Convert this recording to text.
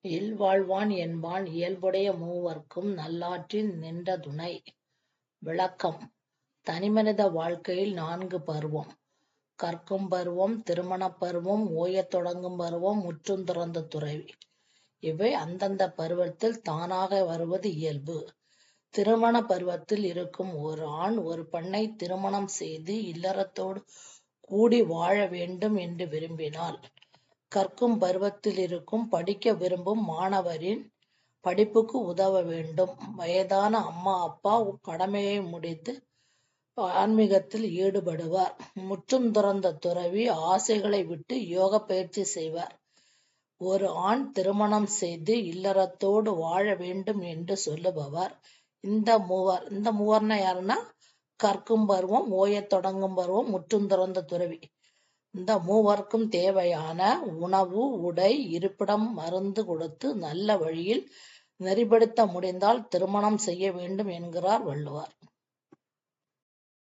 இல்வாழ்வான் என்பான் இயல்புடைய மூவர்க்கும் நல்லாற்றின் நின்ற துணை. விளக்கம். தனிமனித வாழ்க்கையில் 4 பருவம். கற்கும் பருவம், திருமணப் பருவம், ஓயத் தொடங்கும் பருவம், முற்றுந் துறந்த துறவி. இவை அந்தந்த பருவத்தில் தானாக வருவது இயல்பு. திருமண பருவத்தில் இருக்கும் ஒரு ஆண் ஒரு பெண்ணை திருமணம் செய்து இல்லறத்தோடு கூடி வாழ வேண்டும் என்று விரும்பினால், கற்கும் பருவத்தில் இருக்கும் படிக்க விரும்பும் மாணவரின் படிப்புக்கு உதவ வேண்டும். வயதான அம்மா அப்பா கடமையை முடித்து ஆன்மீகத்தில் ஈடுபடுவார். முற்றும் துறந்த துறவி ஆசைகளை விட்டு யோக பயிற்சி செய்வார். ஒரு ஆண் திருமணம் செய்து இல்லறத்தோடு வாழ வேண்டும் என்று சொல்லுபவர். இந்த மூவர்னா யாருன்னா, கற்கும் பருவம், ஓயத் தொடங்கும் பருவம், முற்றும் துறந்த துறவி. இந்த மூவருக்கும் தேவையான உணவு, உடை, இருப்பிடம், மருந்து கொடுத்து நல்ல வழியில் நெறிப்படுத்த முடிந்தால் திருமணம் செய்ய வேண்டும் என்கிறார் வள்ளுவர்.